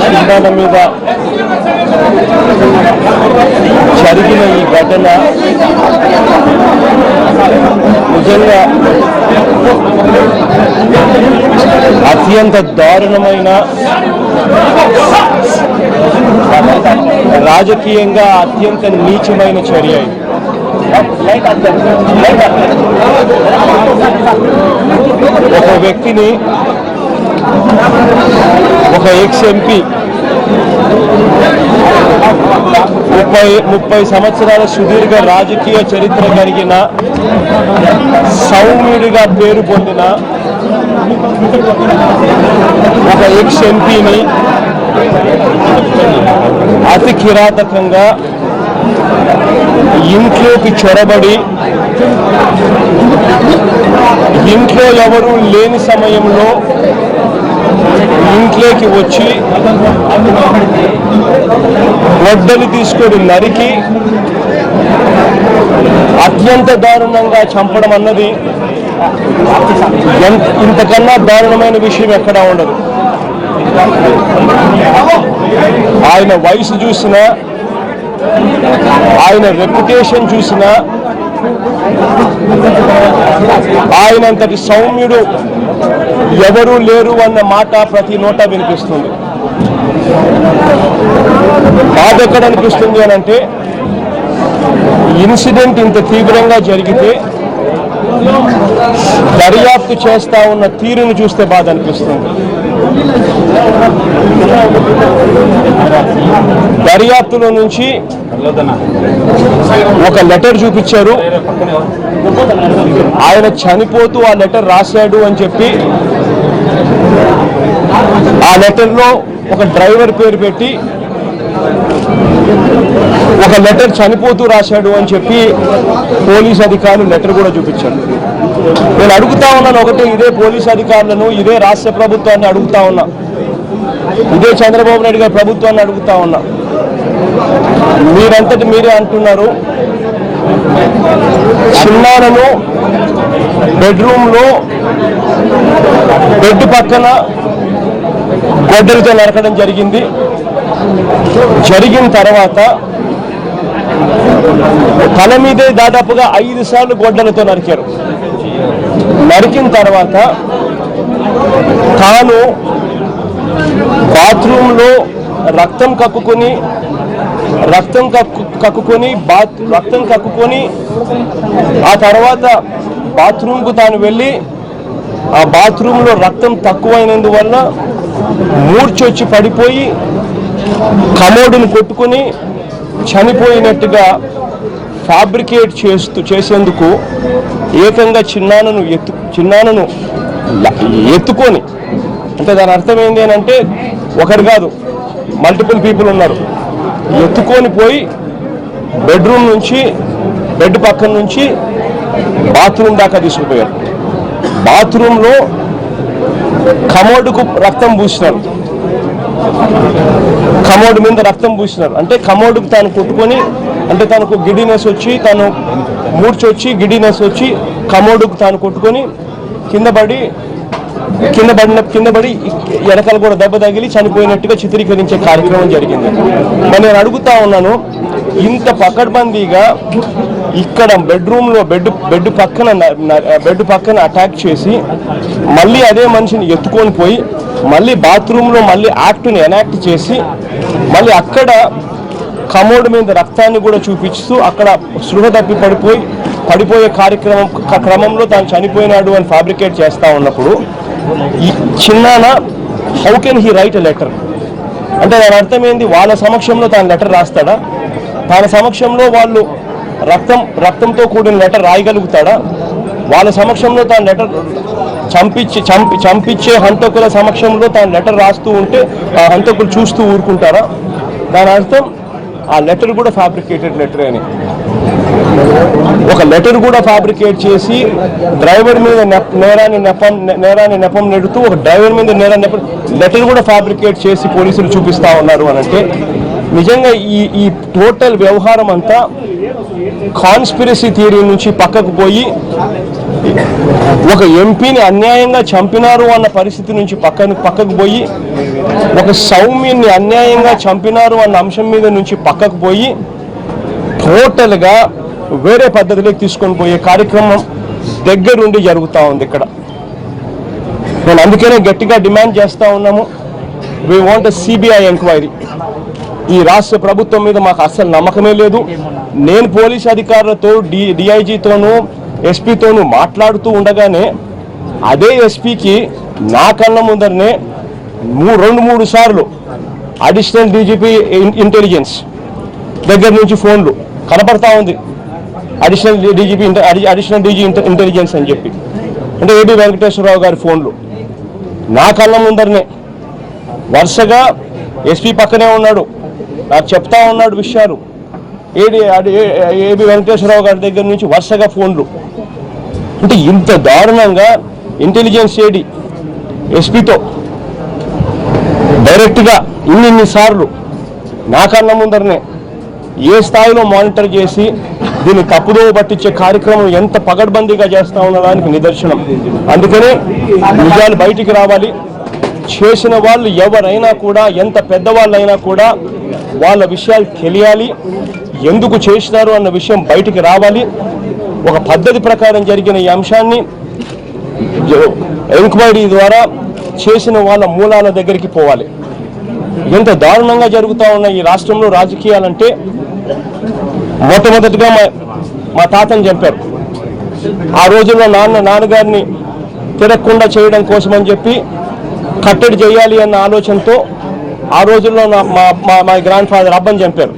చిన్నాన మీద జరిగిన ఈ ఘటన నిజంగా అత్యంత దారుణమైన, రాజకీయంగా అత్యంత నీచమైన చర్య. ఒక వ్యక్తిని, ఒక ఎక్స్ ఎంపీ 30 సంవత్సరాల సుదీర్ఘ రాజకీయ చరిత్ర కలిగిన, సౌమ్యుడిగా పేరు పొందిన ఒక ఎక్స్ ఎంపీని అతి కిరాతకంగా ఇంట్లోకి చొరబడి, ఇంట్లో ఎవరూ లేని సమయంలో ఇంట్లోకి వచ్చి గొడ్డలి తీసుకొని నరికి అత్యంత దారుణంగా చంపడం అన్నది ఇంతకన్నా దారుణమైన విషయం ఎక్కడా ఉండదు. ఆయన వయసు చూసినా, ఆయన రెప్యుటేషన్ చూసినా, ఆయనంతటి సౌమ్యుడు ఎవరూ లేరు అన్న మాట ప్రతి నోట వినిపిస్తుంది. బాధ ఎక్కడ అనిపిస్తుంది అని అంటే, ఇన్సిడెంట్ ఇంత తీవ్రంగా జరిగితే దర్యాప్తు చేస్తా ఉన్న తీరును చూస్తే బాధ అనిపిస్తుంది. దర్యాప్తులో నుంచి ఒక లెటర్ చూపించారు. ఆయన చనిపోతూ ఆ లెటర్ రాశాడు అని చెప్పి ఆ లెటర్లో ఒక డ్రైవర్ పేరు పెట్టి ఒక లెటర్ చనిపోతూ రాశాడు అని చెప్పి పోలీస్ అధికారులు లెటర్ కూడా చూపించారు. నేను అడుగుతా ఉన్నాను ఒకటే, ఇదే పోలీస్ అధికారులను, ఇదే రాష్ట్ర ప్రభుత్వాన్ని అడుగుతా ఉన్నా, ఇదే చంద్రబాబు నాయుడు గారి ప్రభుత్వాన్ని అడుగుతా ఉన్నా. మీరంతటి మీరే అంటున్నారు, చిన్నానను బెడ్రూమ్లో బెడ్ పక్కన గొడ్డలితో నరకడం జరిగింది. జరిగిన తర్వాత తల మీదే దాదాపుగా 5 సార్లు గొడ్డలతో నరికారు. నరికిన తర్వాత తాను బాత్రూంలో రక్తం కక్కుకొని ఆ తర్వాత బాత్రూంకు తాను వెళ్ళి ఆ బాత్రూంలో రక్తం తక్కువైనందువల్ల మూర్చొచ్చి పడిపోయి కమోడును కొట్టుకుని చనిపోయినట్టుగా ఫ్యాబ్రికేట్ చేసేందుకు ఏకంగా చిన్నానను ఎత్తుకొని, అంటే దాని అర్థం ఏంటి అని అంటే, ఒకరు కాదు మల్టిపుల్ పీపుల్ ఉన్నారు, ఎత్తుకొని పోయి బెడ్రూమ్ నుంచి, బెడ్ పక్కన నుంచి బాత్రూమ్ దాకా తీసుకుపోయారు. బాత్రూంలో కమోడుకు రక్తం పూసినారు, కమోడు మీద రక్తం పూసినారు. అంటే కమోడుకు తాను కొట్టుకొని, అంటే తనకు గిడినెస్ వచ్చి, తను మూర్చొచ్చి గిడినెస్ వచ్చి కమోడుకు తాను కొట్టుకొని కింద పడి వెనకాల కూడా దెబ్బ తగిలి చనిపోయినట్టుగా చిత్రీకరించే కార్యక్రమం జరిగింది. మరి నేను అడుగుతా ఉన్నాను, ఇంత పకడ్బందీగా ఇక్కడ బెడ్రూమ్లో బెడ్ పక్కన అటాక్ చేసి మళ్ళీ అదే మనిషిని ఎత్తుకొని పోయి మళ్ళీ బాత్రూంలో మళ్ళీ యాక్ట్ని ఎనాక్ట్ చేసి మళ్ళీ అక్కడ కమోడ్ మీద రక్తాన్ని కూడా చూపిస్తూ అక్కడ స్పృహ తప్పి పడిపోయే క్రమంలో తాను చనిపోయినాడు అని ఫ్యాబ్రికేట్ చేస్తూ ఉన్నప్పుడు, ఈ చిన్నాన how can he write a letter? అంటే దాని అర్థం ఏంది? వాళ్ళ సమక్షంలో తాను లెటర్ రాస్తాడా? తన సమక్షంలో వాళ్ళు రక్తంతో కూడిన లెటర్ రాయగలుగుతాడా? వాళ్ళ సమక్షంలో తాను లెటర్ చంపించే హంతకుల సమక్షంలో తాను లెటర్ రాస్తూ ఉంటే ఆ హంతకులు చూస్తూ ఊరుకుంటారా? దాని అర్థం ఆ లెటర్ కూడా ఫ్యాబ్రికేటెడ్ లెటర్ అని. ఒక లెటర్ కూడా ఫ్యాబ్రికేట్ చేసి డ్రైవర్ మీద నేరాన్ని నెపం నెడుతూ ఒక డ్రైవర్ మీద లెటర్ కూడా ఫ్యాబ్రికేట్ చేసి పోలీసులు చూపిస్తా ఉన్నారు అని అంటే నిజంగా ఈ టోటల్ వ్యవహారం అంతా కాన్స్పిరసీ థియరీ నుంచి పక్కకు పోయి ఒక ఎంపీని అన్యాయంగా చంపినారు అన్న పరిస్థితి నుంచి పక్కకు పోయి ఒక సౌమ్యుని అన్యాయంగా చంపినారు అన్న అంశం మీద నుంచి పక్కకు పోయి టోటల్గా వేరే పద్ధతిలోకి తీసుకొని పోయే కార్యక్రమం దగ్గరుండి జరుగుతూ ఉంది ఇక్కడ. నేను అందుకనే గట్టిగా డిమాండ్ చేస్తూ ఉన్నాము, వీ వాంట్ సిబిఐ ఎంక్వైరీ. ఈ రాష్ట్ర ప్రభుత్వం మీద మాకు అస్సలు నమ్మకమే లేదు. నేను పోలీస్ అధికారులతో డిఐజీతోనూ ఎస్పీతోనూ మాట్లాడుతూ ఉండగానే అదే ఎస్పీకి నా కళ్ళ ముందరనే 2-3 సార్లు అడిషనల్ డీజీపీ ఇంటెలిజెన్స్ దగ్గర నుంచి ఫోన్లు కనపడతా ఉంది. అడిషనల్ డీజీ ఇంటెలిజెన్స్ అని చెప్పి, అంటే ఏబి వెంకటేశ్వరరావు గారి ఫోన్లు నా కళ్ళ ముందరనే వరుసగా ఎస్పీ పక్కనే ఉన్నాడు, నాకు చెప్తా ఉన్నాడు విషయాలు. ఏబి వెంకటేశ్వరరావు గారి దగ్గర నుంచి వరుసగా ఫోన్లు. అంటే ఇంత దారుణంగా ఇంటెలిజెన్స్ ఏడి ఎస్పీతో డైరెక్ట్గా ఇన్ని సార్లు నా కళ్ళ ముందరనే ఏ స్థాయిలో మానిటర్ చేసి దీన్ని తప్పుదో పట్టించే కార్యక్రమం ఎంత పగడ్బందీగా చేస్తా ఉన్నదానికి నిదర్శనం. అందుకనే నిజాలు బయటికి రావాలి. చేసిన వాళ్ళు ఎవరైనా కూడా, ఎంత పెద్దవాళ్ళైనా కూడా వాళ్ళ విషయాలు తెలియాలి. ఎందుకు చేసినారు అన్న విషయం బయటికి రావాలి. ఒక పద్ధతి ప్రకారం జరిగిన ఈ అంశాన్ని ఎంక్వైరీ ద్వారా చేసిన వాళ్ళ మూలాల దగ్గరికి పోవాలి. ఎంత దారుణంగా జరుగుతూ ఉన్న ఈ రాష్ట్రంలో రాజకీయాలంటే, మొట్టమొదటిగా మా తాతని చంపారు. ఆ రోజుల్లో నాన్నగారిని తిరగకుండా చేయడం కోసమని చెప్పి కట్టడి చేయాలి అన్న ఆలోచనతో ఆ రోజుల్లో మా గ్రాండ్ ఫాదర్ అబ్బని చంపారు.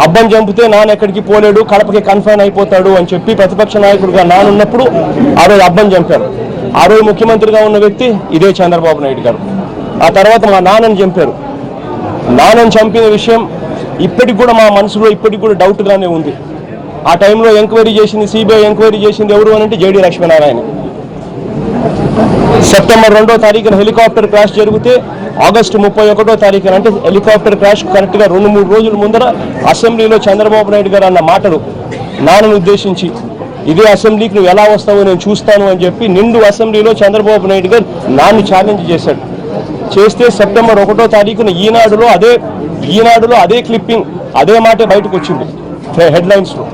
అబ్బని చంపితే నాన్న ఎక్కడికి పోలేడు, కడపకి కన్ఫైన్ అయిపోతాడు అని చెప్పి ప్రతిపక్ష నాయకుడిగా నానున్నప్పుడు ఆ రోజు అబ్బని చంపారు. ఆ రోజు ముఖ్యమంత్రిగా ఉన్న వ్యక్తి ఇదే చంద్రబాబు నాయుడు గారు. ఆ తర్వాత మా నాన్నని చంపారు. నాన్నని చంపిన విషయం ఇప్పటికి కూడా మా మనసులో ఇప్పటికి కూడా డౌట్గానే ఉంది. ఆ టైంలో ఎంక్వైరీ చేసింది, సిబిఐ ఎంక్వైరీ చేసింది ఎవరు అని అంటే జేడి లక్ష్మీనారాయణ. సెప్టెంబర్ 2వ తారీఖున హెలికాప్టర్ క్రాష్ జరిగితే ఆగస్టు 31వ తారీఖున, అంటే హెలికాప్టర్ క్రాష్ కరెక్ట్గా 2-3 రోజుల ముందర అసెంబ్లీలో చంద్రబాబు నాయుడు గారు అన్న మాటలు నాన్నను ఉద్దేశించి, ఇదే అసెంబ్లీకి నువ్వు ఎలా వస్తావో నేను చూస్తాను అని చెప్పి నిండు అసెంబ్లీలో చంద్రబాబు నాయుడు గారు నాన్ని ఛాలెంజ్ చేశాడు. చేస్తే సెప్టెంబర్ 1వ తారీఖున ఈనాడులో అదే క్లిప్పింగ్, అదే మాట బయటకు వచ్చింది హెడ్లైన్స్లో.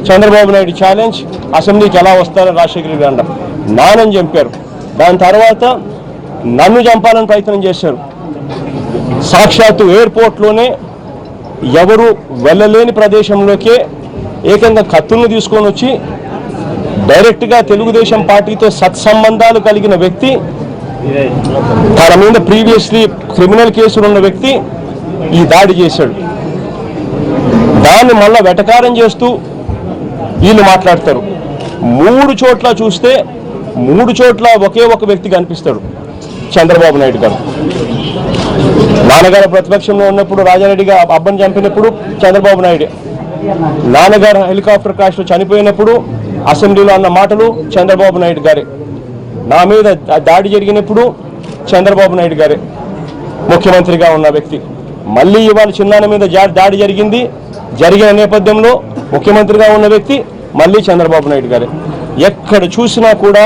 చంద్రబాబు నాయుడు ఛాలెంజ్, అసెంబ్లీకి ఎలా వస్తారో రాజశేఖర రెడ్డి అన్నారు. నాన్నని చంపారు. దాని తర్వాత నన్ను చంపాలని ప్రయత్నం చేశారు. సాక్షాత్తు ఎయిర్పోర్ట్లోనే ఎవరు వెళ్ళలేని ప్రదేశంలోకే ఏకంగా కత్తులను తీసుకొని వచ్చి డైరెక్ట్గా తెలుగుదేశం పార్టీతో సత్సంబంధాలు కలిగిన వ్యక్తి, తన మీద ప్రీవియస్లీ క్రిమినల్ కేసులు ఉన్న వ్యక్తి ఈ దాడి చేశాడు. దాన్ని మళ్ళా వెటకారం చేస్తూ వీళ్ళు మాట్లాడతారు. 3 చోట్ల చూస్తే 3 చోట్ల ఒకే ఒక వ్యక్తి కనిపిస్తాడు, చంద్రబాబు నాయుడు గారు. నాన్నగారు ప్రతిపక్షంలో ఉన్నప్పుడు రాజారెడ్డిగా అబ్బని చంపినప్పుడు చంద్రబాబు నాయుడే. నాన్నగారు హెలికాప్టర్ క్రాష్లో చనిపోయినప్పుడు అసెంబ్లీలో అన్న మాటలు చంద్రబాబు నాయుడు గారే. నా మీద దాడి జరిగినప్పుడు చంద్రబాబు నాయుడు గారే ముఖ్యమంత్రిగా ఉన్న వ్యక్తి. మళ్ళీ ఇవాళ చిన్నాన్న మీద దాడి జరిగిన నేపథ్యంలో ముఖ్యమంత్రిగా ఉన్న వ్యక్తి మళ్ళీ చంద్రబాబు నాయుడు గారే. ఎక్కడ చూసినా కూడా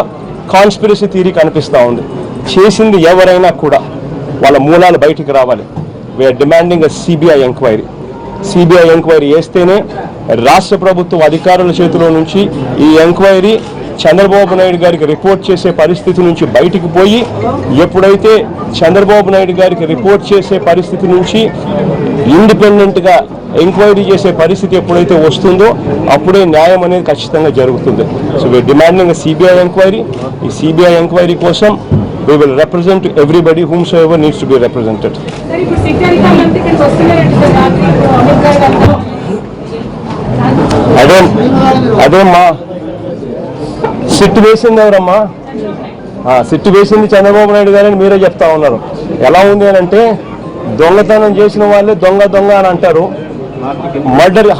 కాన్స్పిరసీ థియరీ కనిపిస్తూ ఉంది. చేసింది ఎవరైనా కూడా వాళ్ళ మూలాలు బయటికి రావాలి. We are demanding CBI enquiry. CBI enquiry చేస్తేనే రాష్ట్ర ప్రభుత్వం అధికారుల చేతిలో నుంచి ఈ ఎంక్వైరీ చంద్రబాబు నాయుడు గారికి రిపోర్ట్ చేసే పరిస్థితి నుంచి బయటికి పోయి, ఎప్పుడైతే చంద్రబాబు నాయుడు గారికి రిపోర్ట్ చేసే పరిస్థితి నుంచి ఇండిపెండెంట్గా ఎంక్వైరీ చేసే పరిస్థితి ఎప్పుడైతే వస్తుందో అప్పుడే న్యాయం అనేది ఖచ్చితంగా జరుగుతుంది. So we are demanding CBI enquiry. ఈ సిబిఐ ఎంక్వైరీ కోసం we will represent everybody whomsoever needs to be represented. అదే మా సిట్ వేసింది ఎవరమ్మా? సిట్ వేసింది చంద్రబాబు నాయుడు గారని మీరే చెప్తా ఉన్నారు. ఎలా ఉంది అని అంటే, దొంగతనం చేసిన వాళ్ళే దొంగ అని అంటారు, మర్డర్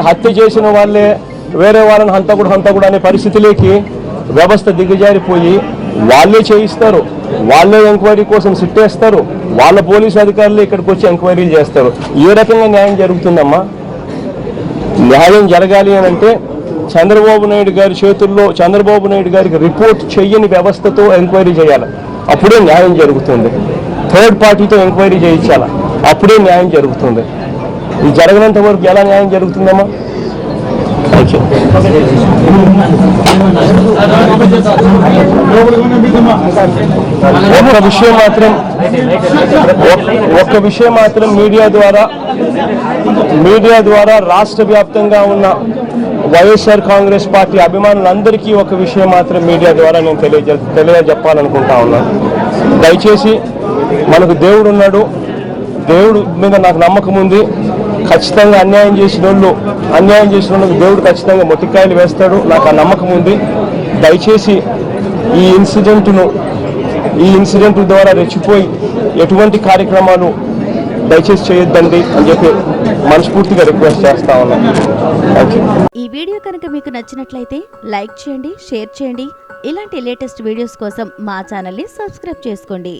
హత్య చేసిన వాళ్ళే వేరే వాళ్ళని హంతకుడు అనే పరిస్థితిలోకి వ్యవస్థ దిగజారిపోయి వాళ్ళే చేయిస్తారు, వాళ్ళే ఎంక్వైరీ కోసం సిట్టేస్తారు, వాళ్ళ పోలీసు అధికారులు ఇక్కడికి వచ్చి ఎంక్వైరీలు చేస్తారు. ఏ రకంగా న్యాయం జరుగుతుందమ్మా? న్యాయం జరగాలి అని అంటే చంద్రబాబు నాయుడు గారి చేతుల్లో, చంద్రబాబు నాయుడు గారికి రిపోర్ట్ చెయ్యని వ్యవస్థతో ఎంక్వైరీ చేయాలి, అప్పుడే న్యాయం జరుగుతుంది. థర్డ్ పార్టీతో ఎంక్వైరీ చేయించాలి, అప్పుడే న్యాయం జరుగుతుంది. ఇది జరగనంత వరకు ఎలా న్యాయం జరుగుతుందమ్మా? ఒక్క విషయం మాత్రం మీడియా ద్వారా రాష్ట్ర వ్యాప్తంగా ఉన్న వైఎస్ఆర్ కాంగ్రెస్ పార్టీ అభిమానులందరికీ ఒక విషయం మాత్రం మీడియా ద్వారా నేను తెలియజెప్పాలనుకుంటా ఉన్నాను. దయచేసి మనకు దేవుడు ఉన్నాడు, దేవుడు మీద నాకు నమ్మకం ఉంది. ఖచ్చితంగా అన్యాయం చేసిన వాళ్ళకి దేవుడు ఖచ్చితంగా మొట్టికాయలు వేస్తాడు, నాకు ఆ నమ్మకం ఉంది. దయచేసి ఈ ఇన్సిడెంట్ ద్వారా రెచ్చిపోయి ఎటువంటి కార్యక్రమాలు దయచేసి చేయొద్దండి అని చెప్పి మనస్ఫూర్తిగా రిక్వెస్ట్ చేస్తా ఉన్నాను. ఈ వీడియో కనుక మీకు నచ్చినట్లయితే లైక్ చేయండి, షేర్ చేయండి. ఇలాంటి లేటెస్ట్ వీడియోస్ కోసం మా ఛానల్ని సబ్స్క్రైబ్ చేసుకోండి.